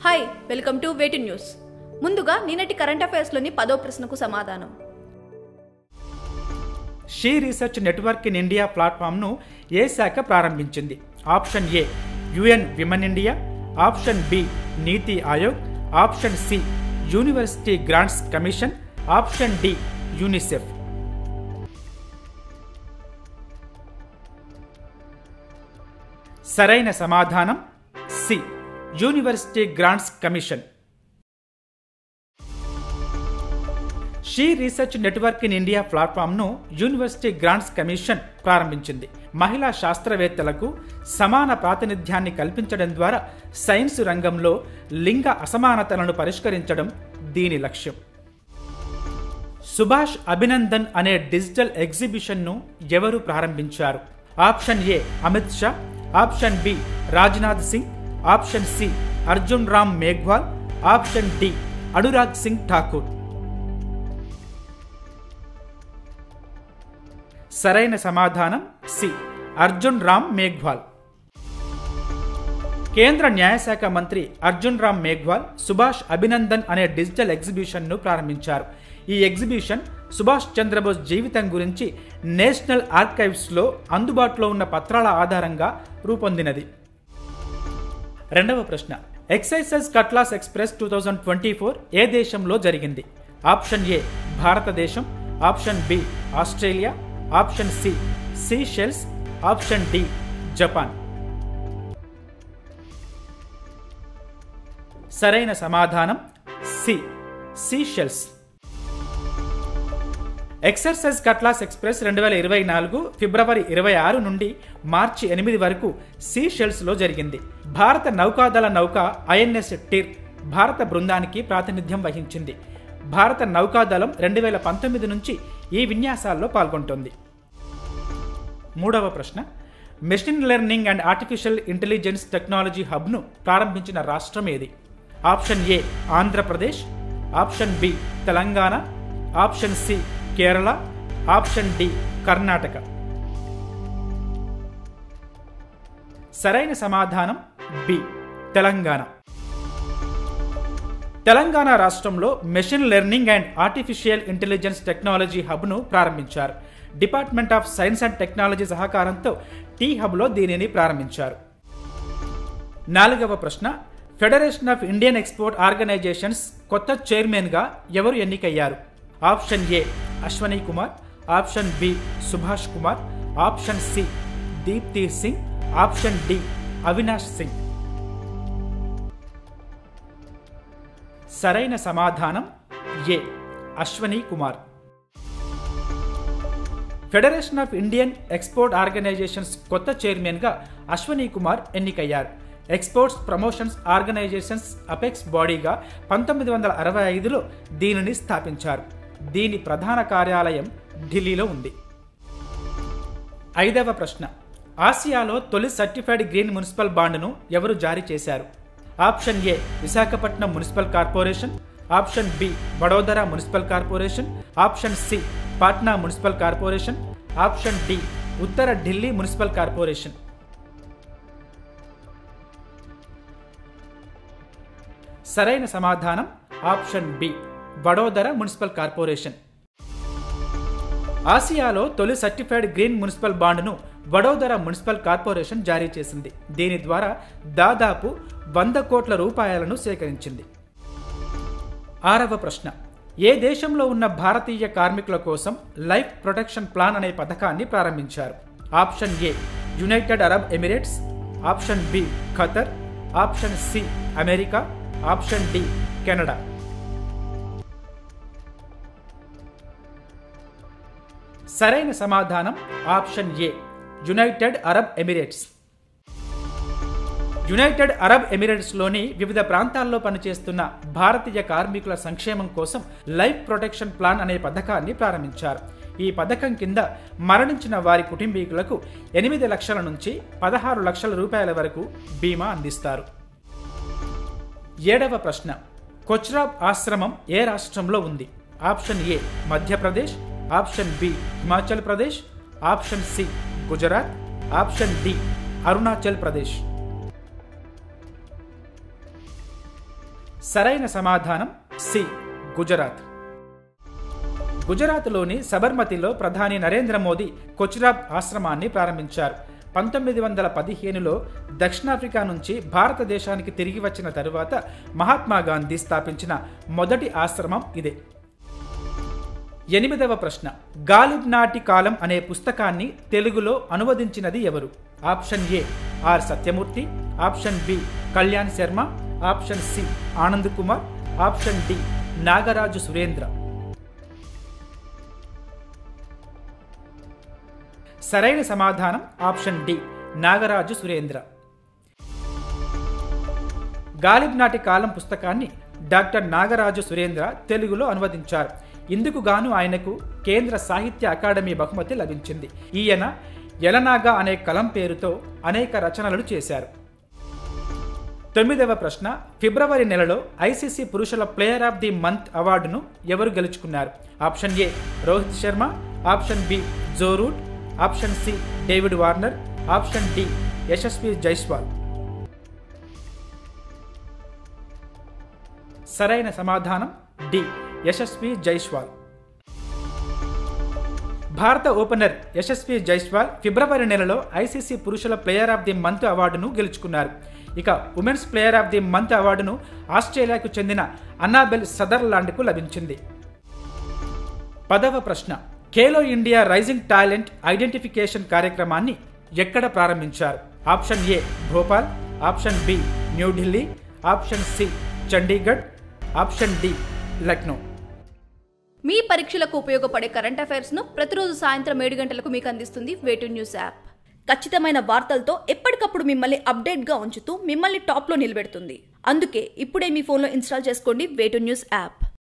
Hi, welcome to వేటి news. ముందుగా నిన్నటి కరెంట్ అఫైర్స్లోని 10వ ప్రశ్నకు సమాధానం. She research network in India ప్లాట్ఫామ్ను ఏ శాఖ ప్రారంభించింది? Option A UN women India, option B Niti Aayog, option C university grants commission, option D UNICEF. సరైన సమాధానం C university grants commission. She research network in India ప్లాట్ఫామ్ను యూనివర్సిటీ గ్రాంట్స్ కమిషన్ ప్రారంభించింది. మహిళా శాస్త్రవేత్తలకు సమాన ప్రాతినిధ్యాన్ని కల్పించడం ద్వారా సైన్స్ రంగంలో లింగ అసమానతలను పరిష్కరించడం దీని లక్ష్యం. సుభాష్ అభినందన్ అనే డిజిటల్ ఎగ్జిబిషన్ను ఎవరు ప్రారంభించారు? Option A Amit Shah, option B Rajnath Singh, option C Arjun Ram Meghwal, option D Anurag Singh Thakur. సరైన సమాధానం సి అర్జున్ రామ్ మేఘ్వాల్. కేంద్ర న్యాయశాఖ మంత్రి అర్జున్ రామ్ మేఘ్వాల్ సుభాష్ అభినందన్ అనే డిజిటల్ ఎగ్జిబిషన్ను ప్రారంభించారు. ఈ ఎగ్జిబిషన్ సుభాష్ చంద్రబోస్ జీవితం గురించి నేషనల్ ఆర్కైవ్స్లో అందుబాటులో ఉన్న పత్రాల ఆధారంగా రూపొందినది. రెండవ ప్రశ్న, ఎక్సైజెస్ కట్లాస్ ఎక్స్ప్రెస్ 2024 ఏ దేశంలో జరిగింది? ఆప్షన్ ఏ భారతదేశం, option B Australia, option C Seychelles, option D Japan. సరైన సమాధానం C Seychelles. Exercise Cutlass Express 2024 ఫిబ్రవరి 26 నుండి మార్చి 8 వరకు సీషెల్స్లో జరిగింది. భారత నౌకాదళ నౌక ఐఎన్ఎస్ టిర్ భారత బృందానికి ప్రాతినిధ్యం వహించింది. భారత నౌకాదళం 2019 నుంచి ఈ విన్యాసాల్లో పాల్గొంటోంది. మూడవ ప్రశ్న, machine learning and artificial intelligence technology హబ్ను ప్రారంభించిన రాష్ట్రం ఏది? Option A Andhra Pradesh, option B Telangana, option C Kerala, option D Karnataka. సరైన సమాధానం బి తెలంగాణ. తెలంగాణ రాష్ట్రంలో machine learning and artificial intelligence technology హబ్ను ప్రారంభించారు. Department of science and technology సహకారంతో టీ హబ్లో దీనిని ప్రారంభించారు. నాలుగవ ప్రశ్న, federation of Indian export organisations కొత్త చైర్మన్గా ఎవరు ఎన్నికయ్యారు? Option A Ashwani Kumar, option B Subhash Kumar, option C Deepti Singh, option D Avinash Singh. సరైన సమాధానం A Ashwani Kumar. Federation of Indian export organisations కొత్త చైర్మన్గా అశ్వనీ కుమార్ ఎన్నికయ్యారు. ఎక్స్పోర్ట్స్ ప్రమోషన్స్ ఆర్గనైజేషన్స్ అపెక్స్ బాడీగా 1965లో దీనిని స్థాపించారు. దీని ప్రధాన కార్యాలయం ఢిల్లీలో ఉంది. ఐదవ ప్రశ్న, ఆసియాలో తొలి సర్టిఫైడ్ గ్రీన్ మున్సిపల్ బాండ్ను ఎవరు జారీ చేశారు? Option A Visakhapatnam municipal corporation, option B Vadodara municipal corporation, option C Patna municipal corporation, option D ఉత్తర ఢిల్లీ మున్సిపల్ కార్పొరేషన్. సరైన సమాధానం option B Vadodara municipal corporation. ఆసియాలో తొలి సర్టిఫైడ్ గ్రీన్ మున్సిపల్ బాండ్ను వడోదర మున్సిపల్ కార్పొరేషన్ జారీ చేసింది. దీని ద్వారా దాదాపు 100 కోట్ల రూపాయలను సేకరించింది. ఆరవ ప్రశ్న, ఏ దేశంలో ఉన్న భారతీయ కార్మికుల కోసం లైఫ్ ప్రొటెక్షన్ ప్లాన్ అనే పథకాన్ని ప్రారంభించారు? Option A United Arab Emirates, option B Qatar, option C America, option D Canada. సరైన సమాధానం option A United Arab Emirates. United Arab ఎమిరేట్స్లోని వివిధ ప్రాంతాల్లో పనిచేస్తున్న భారతీయ కార్మికుల సంక్షేమం కోసం లైఫ్ ప్రొటెక్షన్ ప్లాన్ అనే పథకాన్ని ప్రారంభించారు. ఈ పథకం కింద మరణించిన వారి కుటుంబీకులకు 8 లక్షల నుంచి 16 లక్షల రూపాయల వరకు బీమా అందిస్తారు. ఏడవ ప్రశ్న, కొచ్రాబ్ ఆశ్రమం ఏ రాష్ట్రంలో ఉంది? Option A Madhya Pradesh, option B Himachal Pradesh, option C Gujarat, option D Arunachal Pradesh. సరైన సమాధానం సి గుజరాత్. గుజరాత్లోని సబర్మతిలో ప్రధాని నరేంద్ర మోదీ కొచ్రాబ్ ఆశ్రమాన్ని ప్రారంభించారు. 1915లో దక్షిణాఫ్రికా నుంచి భారతదేశానికి తిరిగి వచ్చిన తరువాత మహాత్మా గాంధీ స్థాపించిన మొదటి ఆశ్రమం ఇదే. 8వ ప్రశ్న. గాలిబ్ నాటి కాలం అనే పుస్తకాన్ని తెలుగులో అనువదించినది ఎవరు? Option A R Satyamurthy, option B Kalyan Sharma, option C Anand Kumar, option D Nagaraju Surendra. సరైన సమాధానం ఆప్షన్ డి నాగరాజు సురేంద్ర. గాలిబ్ నాటి కాలం పుస్తకాన్ని డాక్టర్ నాగరాజు సురేంద్ర తెలుగులో అనువదించారు. ఇందుకు గాను ఆయనకు కేంద్ర సాహిత్య అకాడమీ బహుమతి లభించింది. ఈయన యలనాగా అనే కలం పేరుతో అనేక రచనలు చేశారు. 9వ ప్రశ్న. ఫిబ్రవరి నెలలో ఐసీసీ పురుషుల ప్లేయర్ ఆఫ్ ది మంత్ అవార్డును ఎవరు గెలుచుకున్నారు? Option A Rohit Sharma, option B Joe Root, option C David Warner, option D Yashasvi Jaiswal. సరైన సమాధానం డి యశస్వి జైస్వాల్. భారత ఓపెనర్ యశస్వి జైస్వాల్ ఫిబ్రవరి నెలలో ఐసీసీ పురుషుల ప్లేయర్ ఆఫ్ ది మంత్ అవార్డును గెలుచుకున్నారు. ఇక women's player of the month అవార్డును ఆస్ట్రేలియాకు చెందిన అన్నాబెల్ సదర్లాండ్కు లభించింది. 10వ ప్రశ్న. Khelo India rising talent identification కార్యక్రమాన్ని ఎక్కడ ప్రారంభించారు? Option A Bhopal, option B New Delhi, option C Chandigarh, option D Lucknow. మీ పరీక్షలకు ఉపయోగపడే కరెంట్ అఫైర్స్ ను ప్రతిరోజు సాయంత్రం 7 గంటలకు మీకు అందిస్తుంది వేటు న్యూస్ యాప్. ఖచ్చితమైన వార్తలతో ఎప్పటికప్పుడు మిమ్మల్ని అప్డేట్ గా ఉంచుతూ మిమ్మల్ని టాప్ లో నిలబెడుతుంది. అందుకే ఇప్పుడే మీ ఫోన్లో ఇన్స్టాల్ చేసుకోండి వేటు న్యూస్ యాప్.